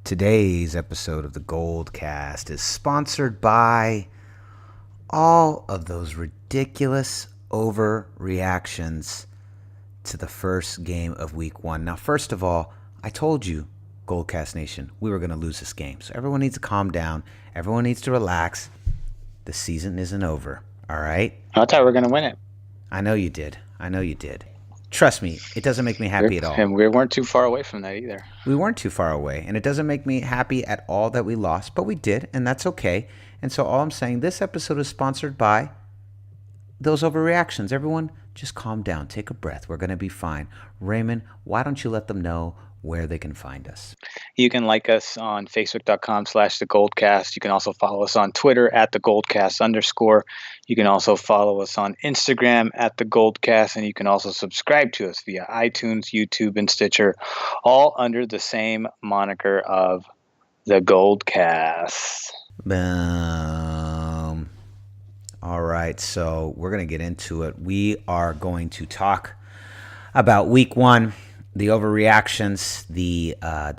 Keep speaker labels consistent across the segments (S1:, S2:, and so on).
S1: Today's episode of the Goldcast is sponsored by all of those ridiculous overreactions to the first game of week one. Now, first of all, I told you, Goldcast Nation, we were going to lose this game. So everyone needs to calm down. Everyone needs to relax. The season isn't over, all right?
S2: I thought we were going to win it.
S1: I know you did. Trust me, it doesn't make me happy at all.
S2: And we weren't too far away from that either.
S1: We weren't too far away, and it doesn't make me happy at all that we lost, but we did, and that's okay. And so all I'm saying, this episode is sponsored by those overreactions. Everyone, just calm down. Take a breath. We're going to be fine. Raymond, why don't you let them know where they can find us?
S2: You can like us on Facebook.com/TheGoldcast. You can also follow us on Twitter @TheGoldcast_. You can also follow us on Instagram @TheGoldcast. And you can also subscribe to us via iTunes, YouTube, and Stitcher, all under the same moniker of The Goldcast.
S1: Boom. All right, so we're going to get into it. We are going to talk about week one, the overreactions, the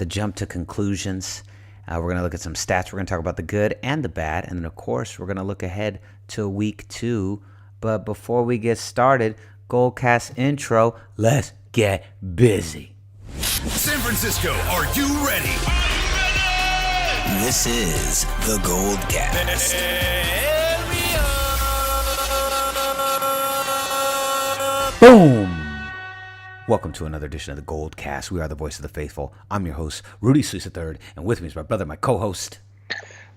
S1: jump to conclusions. We're going to look at some stats. We're going to talk about the good and the bad. And then, of course, we're going to look ahead to week two. But before we get started, Goldcast intro, let's get busy.
S3: San Francisco, are you ready? This is the Goldcast.
S1: Boom! Welcome to another edition of the Goldcast. We are the voice of the faithful. I'm your host, Rudy Solis III, and with me is my brother, my co-host,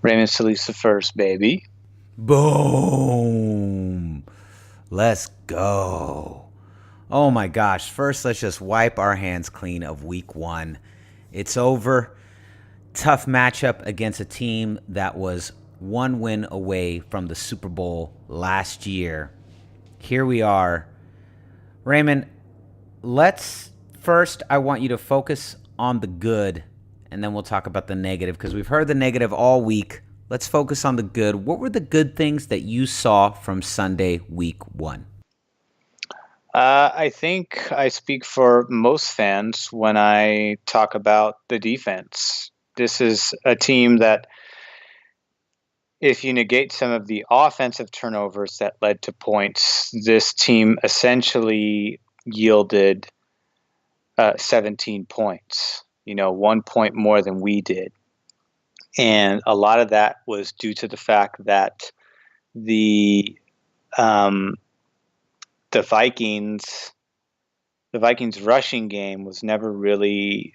S2: Raymond Solis the first, baby.
S1: Boom! Let's go. Oh my gosh. First, let's just wipe our hands clean of week one. It's over. Tough matchup against a team that was one win away from the Super Bowl last year. Here we are. Raymond, I want you to focus on the good, and then we'll talk about the negative, because we've heard the negative all week. Let's focus on the good. What were the good things that you saw from Sunday, week one?
S2: I think I speak for most fans when I talk about the defense. This is a team that, if you negate some of the offensive turnovers that led to points, this team essentially yielded 17 points, 1 point more than we did. And a lot of that was due to the fact that the Vikings rushing game was never really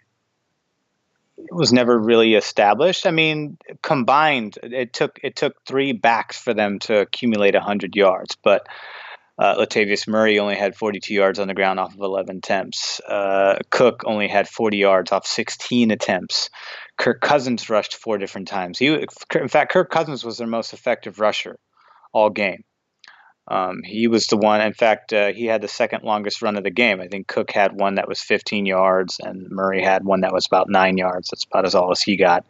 S2: established. I mean, combined, it took 3 backs for them to accumulate 100 yards, but Latavius Murray only had 42 yards on the ground off of 11 attempts. Cook only had 40 yards off 16 attempts. Kirk Cousins rushed 4 different times. In fact, Kirk Cousins was their most effective rusher all game. He was the one. In fact, he had the second longest run of the game. I think Cook had one that was 15 yards, and Murray had one that was about 9 yards. That's about as he got.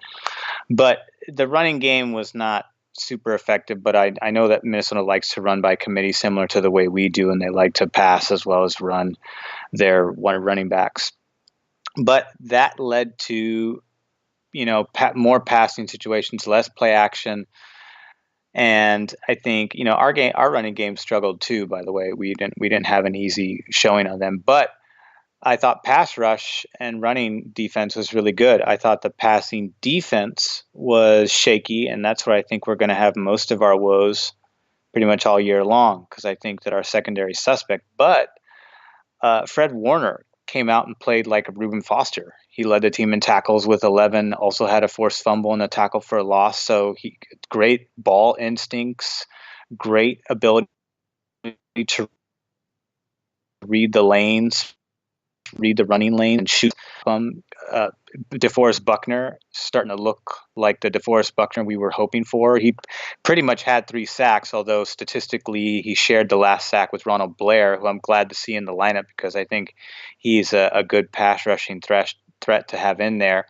S2: But the running game was not super effective. But I know that Minnesota likes to run by committee, similar to the way we do, and they like to pass as well as run their running backs. But that led to more passing situations, less play action. And I think, our running game struggled too, by the way. We didn't have an easy showing on them, but I thought pass rush and running defense was really good. I thought the passing defense was shaky, and that's where I think we're going to have most of our woes pretty much all year long, because I think that our secondary suspect. But Fred Warner came out and played like a Reuben Foster. He led the team in tackles with 11, also had a forced fumble and a tackle for a loss. So great ball instincts, great ability to read the lanes, read the running lane, and shoot. DeForest Buckner starting to look like the DeForest Buckner we were hoping for. He pretty much had 3 sacks, although statistically he shared the last sack with Ronald Blair, who I'm glad to see in the lineup, because I think he's a good pass rushing threat to have in there.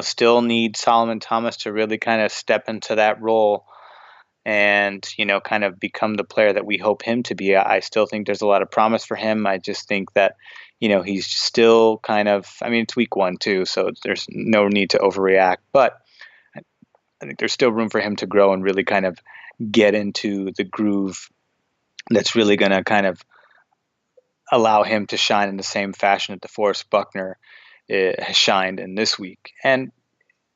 S2: Still need Solomon Thomas to really kind of step into that role and, kind of become the player that we hope him to be. I still think there's a lot of promise for him. I just think that he's still kind of, I mean, it's week 1 too, so there's no need to overreact, but I think there's still room for him to grow and really kind of get into the groove that's really going to kind of allow him to shine in the same fashion that DeForest Buckner has shined in this week. And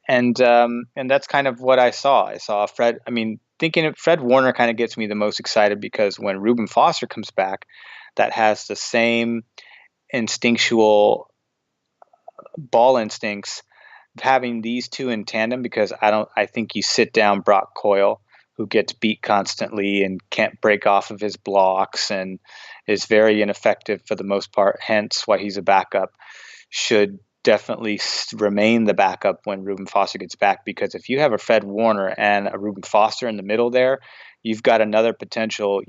S2: that's kind of what I saw. I saw Fred. I mean, thinking of Fred Warner kind of gets me the most excited because when Reuben Foster comes back, that has the same instinctual ball instincts. Having these two in tandem, because I think you sit down Brock Coyle, who gets beat constantly and can't break off of his blocks and is very ineffective for the most part, hence why he's a backup, should definitely remain the backup when Reuben Foster gets back, because if you have a Fred Warner and a Reuben Foster in the middle there, you've got another potential,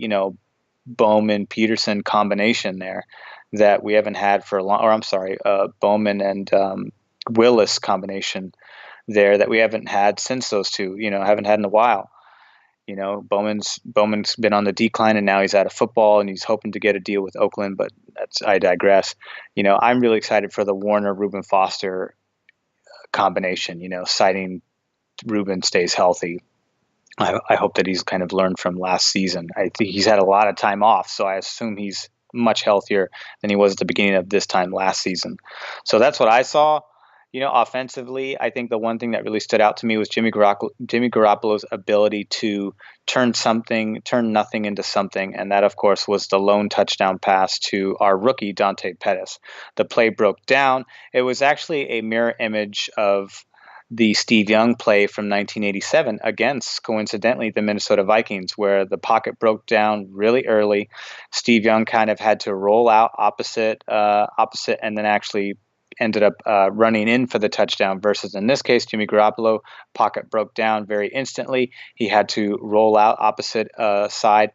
S2: Bowman Peterson combination there that we haven't had for a long, or I'm sorry, Bowman and Willis combination there that we haven't had since those two, haven't had in a while. Bowman's been on the decline and now he's out of football and he's hoping to get a deal with Oakland, but I digress. I'm really excited for the Warner Reuben Foster combination, citing Reuben stays healthy. I hope that he's kind of learned from last season. I think he's had a lot of time off, so I assume he's much healthier than he was at the beginning of this time last season. So that's what I saw. Offensively, I think the one thing that really stood out to me was Jimmy Garoppolo's ability to turn nothing into something. And that, of course, was the lone touchdown pass to our rookie, Dante Pettis. The play broke down. It was actually a mirror image of the Steve Young play from 1987 against, coincidentally, the Minnesota Vikings, where the pocket broke down really early. Steve Young kind of had to roll out opposite, and then actually ended up running in for the touchdown, versus in this case, Jimmy Garoppolo, pocket broke down very instantly. He had to roll out opposite side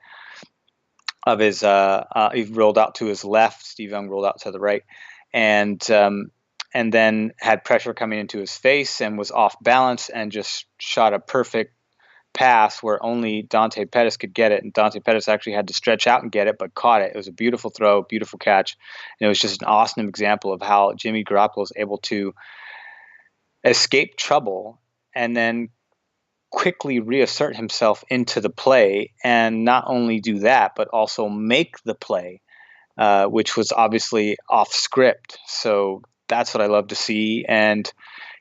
S2: of his, he rolled out to his left. Steve Young rolled out to the right. And then had pressure coming into his face and was off balance and just shot a perfect pass where only Dante Pettis could get it. And Dante Pettis actually had to stretch out and get it, but caught it. It was a beautiful throw, beautiful catch. And it was just an awesome example of how Jimmy Garoppolo is able to escape trouble and then quickly reassert himself into the play, and not only do that, but also make the play, which was obviously off script. So that's what I love to see. And,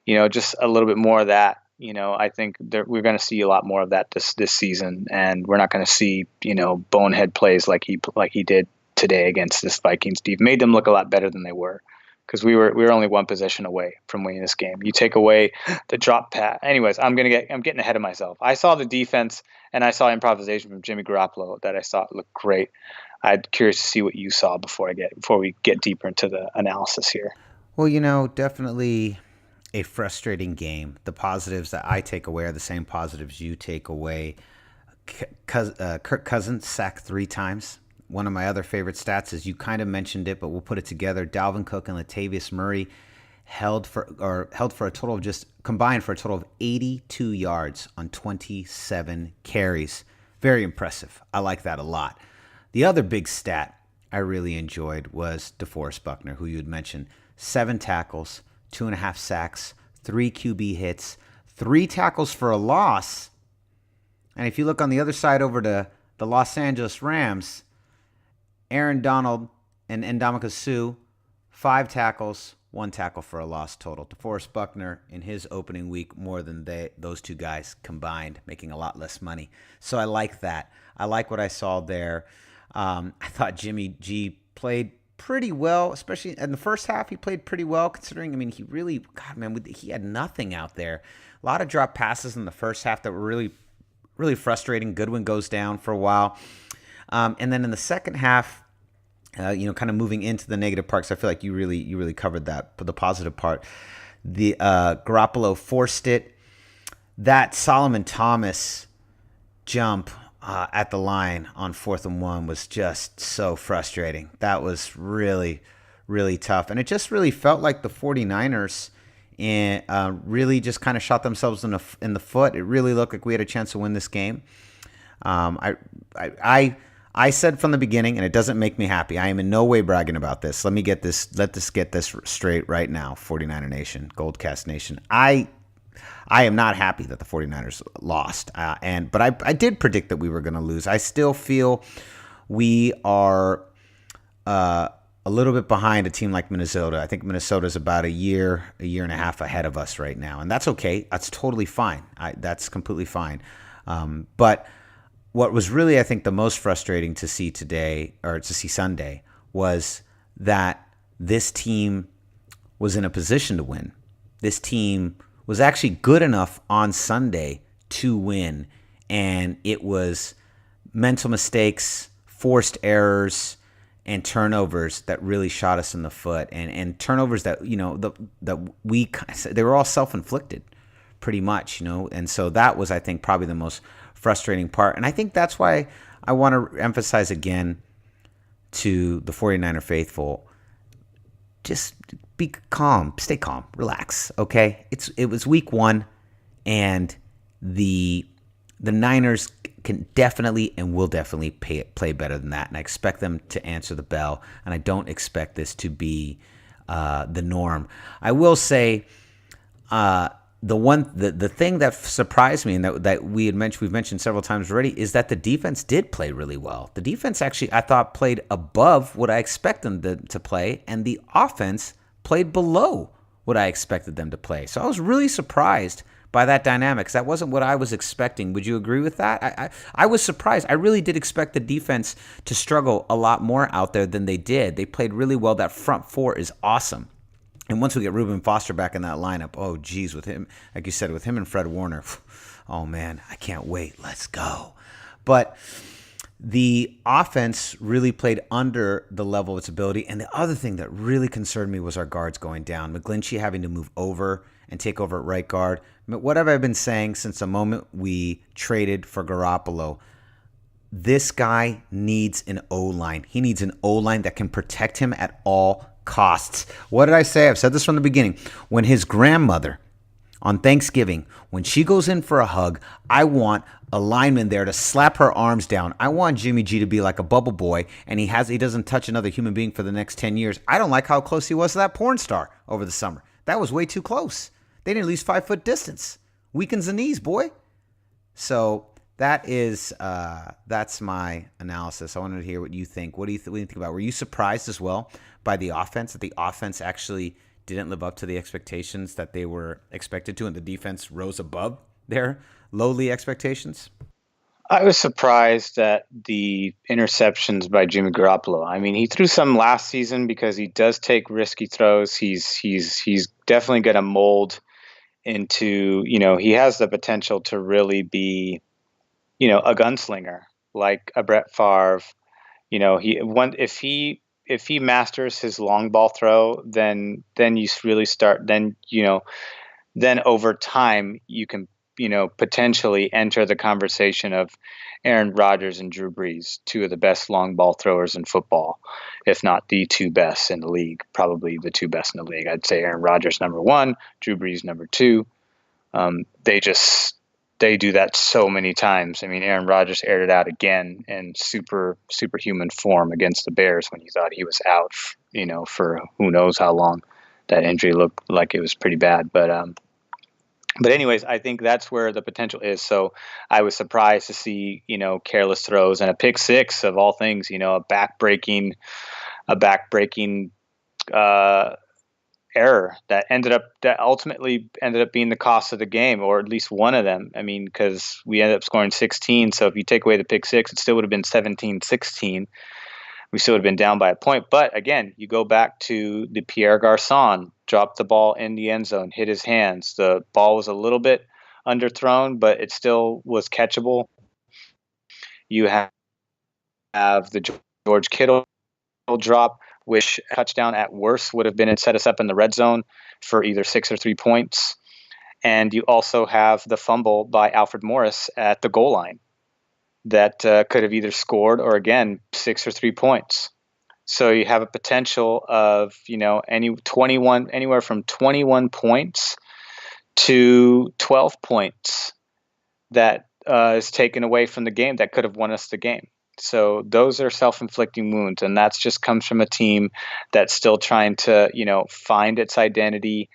S2: just a little bit more of that. I think we're going to see a lot more of that this season, and we're not going to see, bonehead plays like he did today against this Vikings team. Made them look a lot better than they were, because we were only one possession away from winning this game. You take away the drop pass. Anyways, I'm getting ahead of myself. I saw the defense and I saw improvisation from Jimmy Garoppolo that I thought looked great. I'm curious to see what you saw before we get deeper into the analysis here.
S1: Well, definitely a frustrating game. The positives that I take away are the same positives you take away. Kirk Cousins sacked 3 times. One of my other favorite stats is, you kind of mentioned it, but we'll put it together. Dalvin Cook and Latavius Murray held for a total of combined for a total of 82 yards on 27 carries. Very impressive. I like that a lot. The other big stat I really enjoyed was DeForest Buckner, who you had mentioned. 7 tackles, 2.5 sacks, 3 QB hits, 3 tackles for a loss. And if you look on the other side over to the Los Angeles Rams, Aaron Donald and Ndamukong Suh, 5 tackles, 1 tackle for a loss total. DeForest Buckner in his opening week more than those 2 guys combined, making a lot less money. So I like that. I like what I saw there. I thought Jimmy G played pretty well, especially in the first half. He played pretty well, considering, he had nothing out there. A lot of drop passes in the first half that were really, really frustrating. Goodwin goes down for a while. And then in the second half, kind of moving into the negative parts, I feel like you really covered that. But the positive part, the Garoppolo forced it. That Solomon Thomas jump at the line on 4th and 1 was just so frustrating. That was really, really tough. And it just really felt like the 49ers really just kind of shot themselves in the foot. It really looked like we had a chance to win this game. I I said from the beginning, and it doesn't make me happy. I am in no way bragging about this. Let this get this straight right now, 49er Nation, Goldcast Nation. I am not happy that the 49ers lost. But I did predict that we were going to lose. I still feel we are a little bit behind a team like Minnesota. I think Minnesota's about a year and a half ahead of us right now. And that's okay. That's totally fine. That's completely fine. But what was really, I think, the most frustrating to see today, or to see Sunday, was that this team was in a position to win. This team was actually good enough on Sunday to win, and it was mental mistakes, forced errors, and turnovers that really shot us in the foot, and turnovers that they were all self-inflicted, pretty much, and so that was, I think, probably the most frustrating part. And I think that's why I want to emphasize again to the 49er faithful, just be calm, stay calm, relax, okay? It was week 1, and the Niners can definitely and will definitely play better than that, and I expect them to answer the bell, and I don't expect this to be the norm. I will say the thing that surprised me, and that we've mentioned several times already, is that the defense did play really well. The defense actually, I thought, played above what I expected them to play, and the offense played below what I expected them to play. So I was really surprised by that dynamic, because that wasn't what I was expecting. Would you agree with that? I was surprised. I really did expect the defense to struggle a lot more out there than they did. They played really well. That front four is awesome. And once we get Reuben Foster back in that lineup, oh, geez, with him, like you said, with him and Fred Warner, oh, man, I can't wait. Let's go. But the offense really played under the level of its ability. And the other thing that really concerned me was our guards going down. McGlinchey having to move over and take over at right guard. What have I been saying since the moment we traded for Garoppolo? This guy needs an O-line. He needs an O-line that can protect him at all costs. What did I say? I've said this from the beginning. When his grandmother on Thanksgiving, when she goes in for a hug, I want a lineman there to slap her arms down. I want Jimmy G to be like a bubble boy, and he doesn't touch another human being for the next 10 years. I don't like how close he was to that porn star over the summer. That was way too close. They didn't at least 5-foot distance. Weakens the knees, boy. So that's my analysis. I wanted to hear what you think. What do you think about? Were you surprised as well by the offense, that the offense actually didn't live up to the expectations that they were expected to, and the defense rose above their lowly expectations?
S2: I was surprised at the interceptions by Jimmy Garoppolo. I mean, he threw some last season because he does take risky throws. He's definitely going to mold into, he has the potential to really be, a gunslinger like a Brett Favre. If he masters his long ball throw, then you really start. Then over time you can potentially enter the conversation of Aaron Rodgers and Drew Brees, two of the best long ball throwers in football, if not the two best in the league. Probably the two best in the league. I'd say Aaron Rodgers number 1, Drew Brees number 2. They do that so many times. I mean, Aaron Rodgers aired it out again in superhuman form against the Bears when you thought he was out, for who knows how long. That injury looked like it was pretty bad. But anyways, I think that's where the potential is. So I was surprised to see, careless throws and a pick six of all things, a back-breaking error that ultimately ended up being the cost of the game, or at least one of them. I mean, because we ended up scoring 16. So if you take away the pick six, it still would have been 17-16. We still would have been down by a point. But again, you go back to the Pierre Garçon, dropped the ball in the end zone, hit his hands. The ball was a little bit underthrown, but it still was catchable. You have the George Kittle drop, which touchdown at worst would have been and set us up in the red zone for either 6 or 3 points. And you also have the fumble by Alfred Morris at the goal line that could have either scored or, again, 6 or 3 points. So you have a potential of, anywhere from 21 points to 12 points that is taken away from the game that could have won us the game. So those are self-inflicting wounds, and that's just comes from a team that's still trying to, find its identity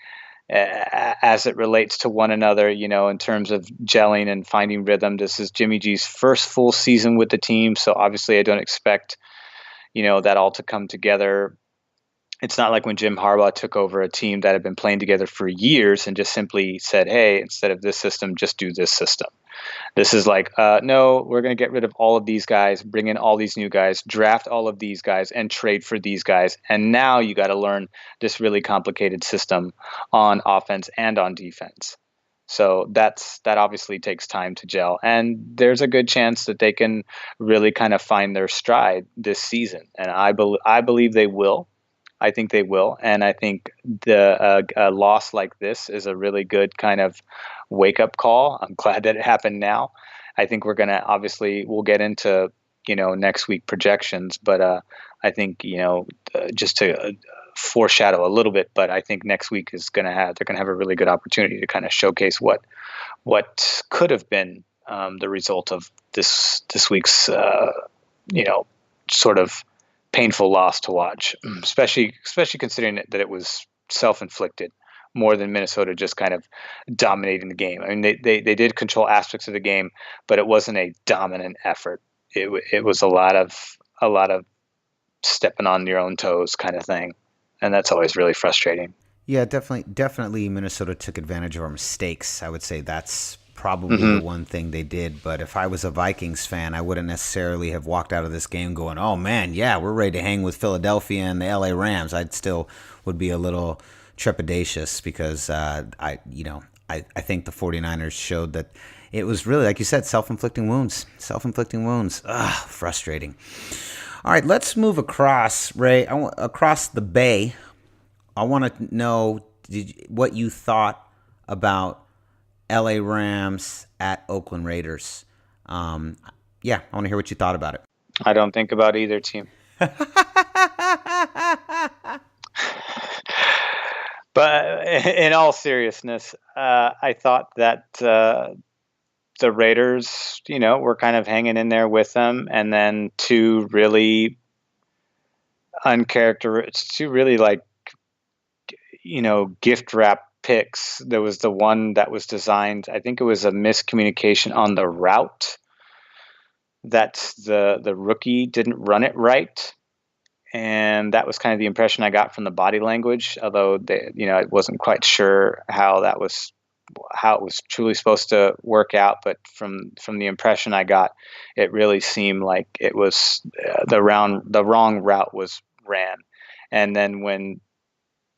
S2: as it relates to one another, in terms of gelling and finding rhythm. This is Jimmy G's first full season with the team, so obviously I don't expect, that all to come together. It's not like when Jim Harbaugh took over a team that had been playing together for years and just simply said, hey, instead of this system, just do this system. This is like, no, we're going to get rid of all of these guys, bring in all these new guys, draft all of these guys, and trade for these guys. And now you got to learn this really complicated system on offense and on defense. So that obviously takes time to gel. And there's a good chance that they can really kind of find their stride this season. And I believe they will. I think they will, and I think the a loss like this is a really good kind of wake-up call. I'm glad that it happened now. I think we'll get into next week projections, but I think just to foreshadow a little bit, but I think next week they're going to have a really good opportunity to kind of showcase what could have been the result of this week's sort of painful loss to watch, especially considering that it was self-inflicted more than Minnesota just kind of dominating the game. I mean, they did control aspects of the game, but it wasn't a dominant effort. It was a lot of stepping on your own toes kind of thing, and that's always really frustrating.
S1: Yeah, definitely Minnesota took advantage of our mistakes. I would say that's probably the one thing they did. But if I was a Vikings fan, I wouldn't necessarily have walked out of this game going, oh man, yeah, we're ready to hang with Philadelphia and the LA Rams. I'd still would be a little trepidatious because I think the 49ers showed that it was really, like you said, self-inflicting wounds. Frustrating. All right, let's move across, Ray, across the bay. I want to know what you thought about LA Rams at Oakland Raiders. I want to hear what you thought about it.
S2: I don't think about either team. But in all seriousness, I thought that the Raiders, were kind of hanging in there with them, and then two really gift wrap picks. There was the one that was designed, I think it was a miscommunication on the route, that the rookie didn't run it right. And that was kind of the impression I got from the body language, although I wasn't quite sure how it was truly supposed to work out. But from the impression I got, it really seemed like it was the wrong route was ran. And then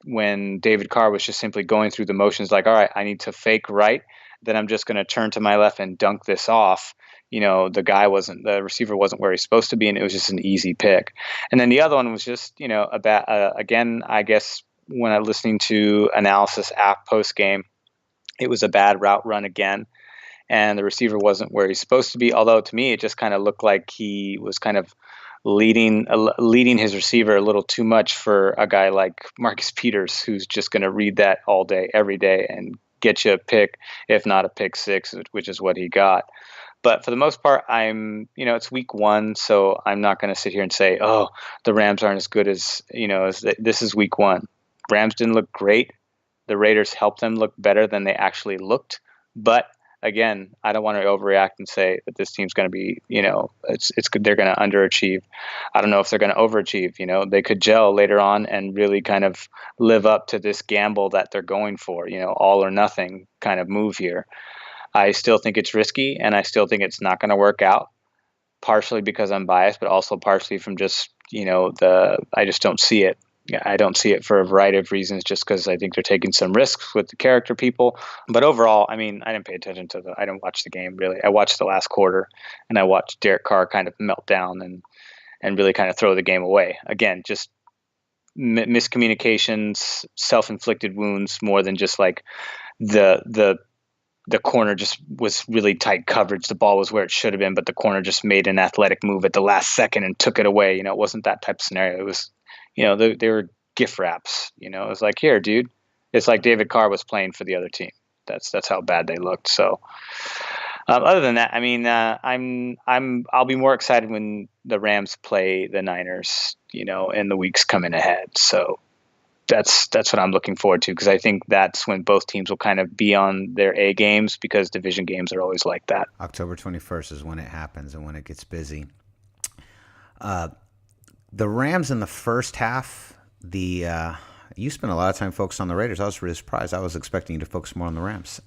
S2: when David Carr was just simply going through the motions, like, all right, I need to fake right, then I'm just going to turn to my left and dunk this off. The receiver wasn't where he's supposed to be, and it was just an easy pick. And then the other one was just, again, I guess when I'm listening to analysis post game, it was a bad route run again, and the receiver wasn't where he's supposed to be. Although to me, it just kind of looked like he was kind of leading his receiver a little too much for a guy like Marcus Peters, who's just going to read that all day, every day, and get you a pick, if not a pick six, which is what he got. But for the most part, it's week one, so I'm not going to sit here and say, oh, the Rams aren't as good as this is week one. Rams didn't look great. The Raiders helped them look better than they actually looked. But again, I don't want to overreact and say that this team's going to be, they're going to underachieve. I don't know if they're going to overachieve. They could gel later on and really kind of live up to this gamble that they're going for, all or nothing kind of move here. I still think it's risky, and I still think it's not going to work out, partially because I'm biased, but also partially from just, I just don't see it. I don't see it for a variety of reasons, just because I think they're taking some risks with the character people. But overall, I didn't pay attention I didn't watch the game, really. I watched the last quarter, and I watched Derek Carr kind of melt down and really kind of throw the game away. Again, just miscommunications, self-inflicted wounds, more than just like the corner just was really tight coverage. The ball was where it should have been, but the corner just made an athletic move at the last second and took it away. It wasn't that type of scenario. It was, they were gift wraps. It was like, here, dude. It's like David Carr was playing for the other team. That's how bad they looked. So Other than that, I mean, I'll be more excited when the Rams play the Niners, in the weeks coming ahead. So that's what I'm looking forward to, because I think that's when both teams will kind of be on their A games, because division games are always like that.
S1: October 21st is when it happens and when it gets busy. The Rams in the first half, you spent a lot of time focused on the Raiders. I was really surprised. I was expecting you to focus more on the Rams.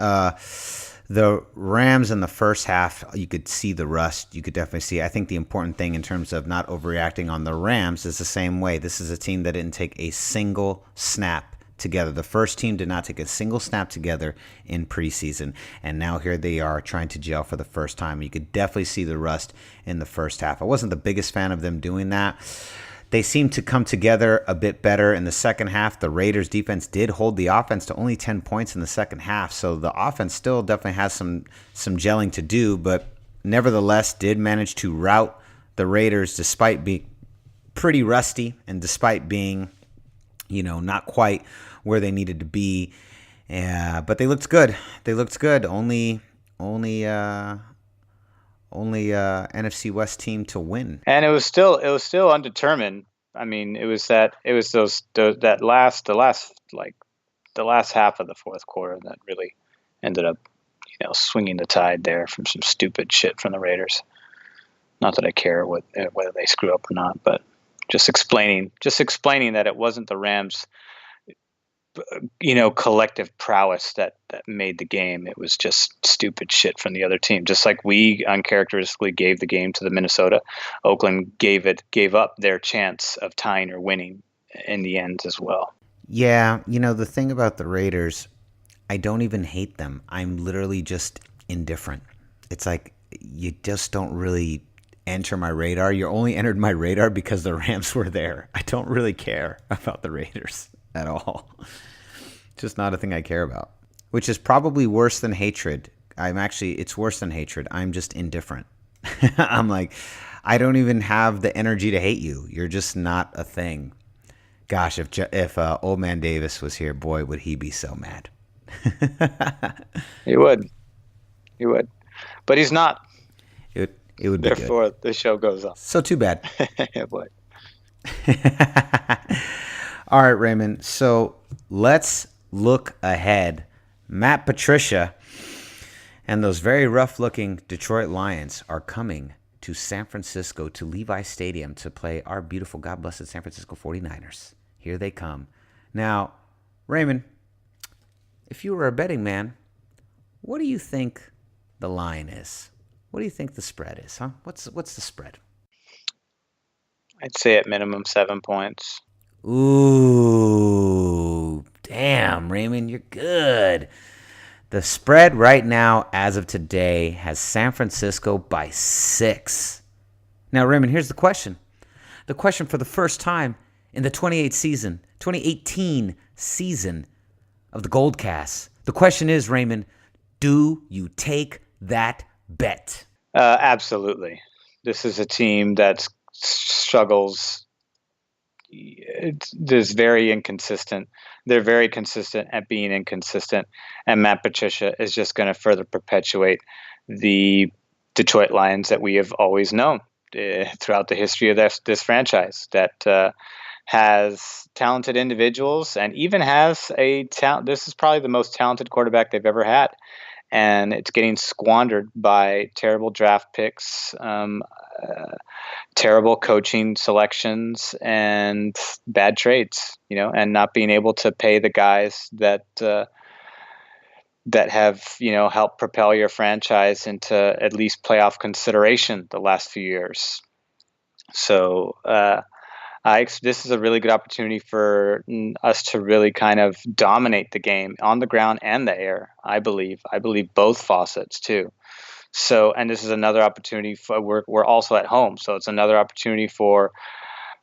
S1: The Rams in the first half, you could see the rust. You could definitely see. I think the important thing in terms of not overreacting on the Rams is the same way. This is a team that didn't take a single snap together. The first team did not take a single snap together in preseason, and now here they are trying to gel for the first time. You could definitely see the rust in the first half. I wasn't the biggest fan of them doing that. They seemed to come together a bit better in the second half. The Raiders defense did hold the offense to only 10 points in the second half, so the offense still definitely has some gelling to do, but nevertheless did manage to rout the Raiders despite being pretty rusty and despite being, not quite where they needed to be. But they looked good. Only NFC West team to win,
S2: and it was still undetermined. I mean, the last half of the fourth quarter that really ended up, swinging the tide there from some stupid shit from the Raiders. Not that I care whether they screw up or not, but just explaining that it wasn't the Rams, collective prowess that made the game. It was just stupid shit from the other team. Just like we uncharacteristically gave the game to the Minnesota, Oakland gave up their chance of tying or winning in the end as well.
S1: Yeah, the thing about the Raiders, I don't even hate them. I'm literally just indifferent. It's like you just don't really enter my radar. You only entered my radar because the Rams were there. I don't really care about the Raiders at all. Just not a thing I care about, which is probably worse than hatred. It's worse than hatred. I'm just indifferent. I'm like, I don't even have the energy to hate you. You're just not a thing. Gosh, if Old Man Davis was here, boy, would he be so mad.
S2: He would, but he's not.
S1: It would be
S2: Therefore,
S1: good.
S2: The show goes on.
S1: So too bad.
S2: Yeah, boy.
S1: All right, Raymond. So let's look ahead. Matt Patricia and those very rough-looking Detroit Lions are coming to San Francisco, to Levi Stadium, to play our beautiful, God-blessed San Francisco 49ers. Here they come. Now, Raymond, if you were a betting man, what do you think the line is? What do you think the spread is, huh? What's the spread?
S2: I'd say at minimum 7 points.
S1: Ooh, damn, Raymond, you're good. The spread right now, as of today, has San Francisco by 6. Now, Raymond, here's the question. The question for the first time in the 2018 season of the Goldcast. The question is, Raymond, do you take that bet?
S2: Absolutely. This is a team that struggles. It's very inconsistent. They're very consistent at being inconsistent, and Matt Patricia is just going to further perpetuate the Detroit Lions that we have always known throughout the history of this franchise, that has talented individuals and even has a talent. This is probably the most talented quarterback they've ever had, and it's getting squandered by terrible draft picks, terrible coaching selections, and bad trades, and not being able to pay the guys that have, helped propel your franchise into at least playoff consideration the last few years. So this is a really good opportunity for us to really kind of dominate the game on the ground and the air. I believe both faucets too. So, and this is another opportunity for, we're also at home. So it's another opportunity for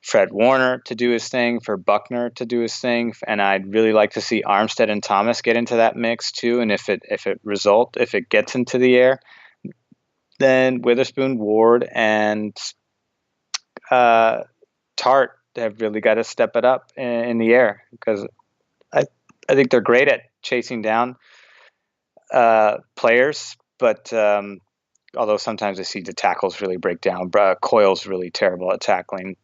S2: Fred Warner to do his thing, for Buckner to do his thing. And I'd really like to see Armstead and Thomas get into that mix too. And if it gets into the air, then Witherspoon, Ward, and Tart have really got to step it up in the air, because I think they're great at chasing down players, but although sometimes I see the tackles really break down. Coyle's really terrible at tackling.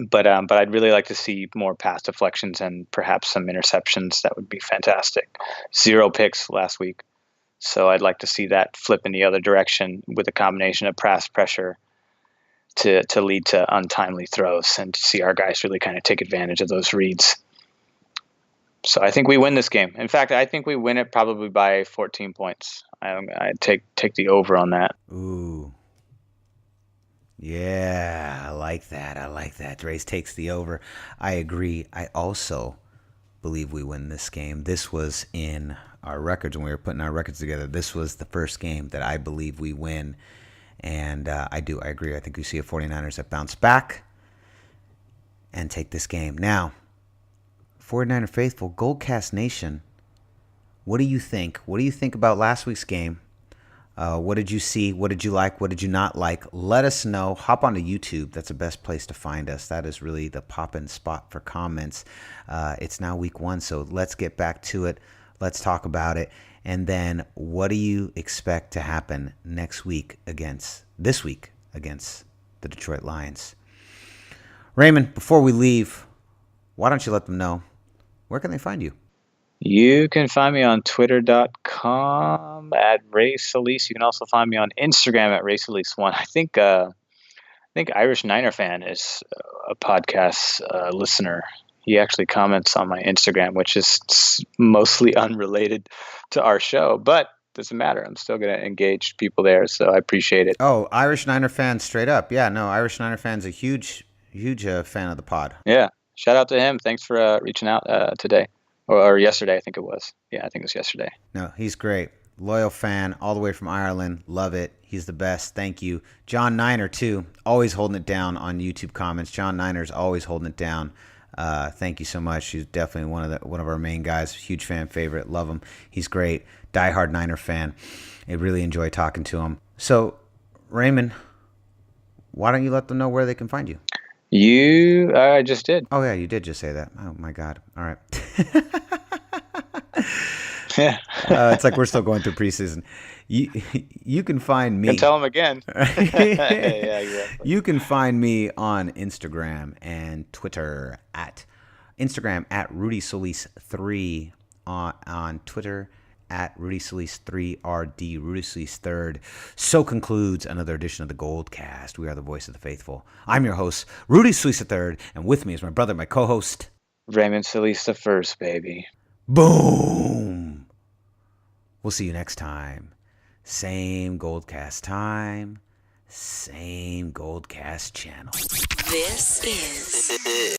S2: But I'd really like to see more pass deflections and perhaps some interceptions. That would be fantastic. 0 picks last week. So I'd like to see that flip in the other direction with a combination of pass pressure to lead to untimely throws and to see our guys really kind of take advantage of those reads. So I think we win this game. In fact, I think we win it probably by 14 points. I take the over on that.
S1: Ooh. Yeah, I like that. Race takes the over. I agree. I also believe we win this game. This was in our records when we were putting our records together. This was the first game that I believe we win. And I agree. I think we see a 49ers that bounce back and take this game. Now, 49er faithful, Goldcast Nation, what do you think? What do you think about last week's game? What did you see? What did you like? What did you not like? Let us know. Hop onto YouTube. That's the best place to find us. That is really the pop-in spot for comments. It's now week 1, so let's get back to it. Let's talk about it. And then what do you expect to happen this week against the Detroit Lions? Raymond, before we leave, why don't you let them know, where can they find you?
S2: You can find me on twitter.com at Ray Solis. You can also find me on Instagram at Ray Solis1. I think Irish Niner Fan is a podcast listener. He actually comments on my Instagram, which is mostly unrelated to our show, but doesn't matter. I'm still going to engage people there, so I appreciate it.
S1: Oh, Irish Niner Fan straight up. Yeah, no, Irish Niner Fan's a huge fan of the pod.
S2: Yeah, shout out to him. Thanks for reaching out today. Or yesterday, I think it was. Yeah, I think it was yesterday.
S1: No, he's great. Loyal fan all the way from Ireland. Love it. He's the best. Thank you. John Niner, too. Always holding it down on YouTube comments. John Niner's always holding it down. Thank you so much. He's definitely one of our main guys. Huge fan favorite. Love him. He's great. Diehard Niner fan. I really enjoy talking to him. So, Raymond, why don't you let them know where they can find you?
S2: I just did.
S1: Oh, yeah, you did just say that. Oh, my God. All right.
S2: Yeah.
S1: It's like we're still going through preseason. You can find me.
S2: Can tell them again. Yeah, exactly.
S1: You can find me on Instagram and Twitter at Rudy Solis 3 on Twitter at Rudy Solis 3RD, Rudy Solis 3rd. So concludes another edition of the Goldcast. We are the voice of the faithful. I'm your host, Rudy Solis 3rd, and with me is my brother, my co-host,
S2: Raymond Solis the first, baby.
S1: Boom! We'll see you next time. Same Goldcast time, same Goldcast channel.
S4: This is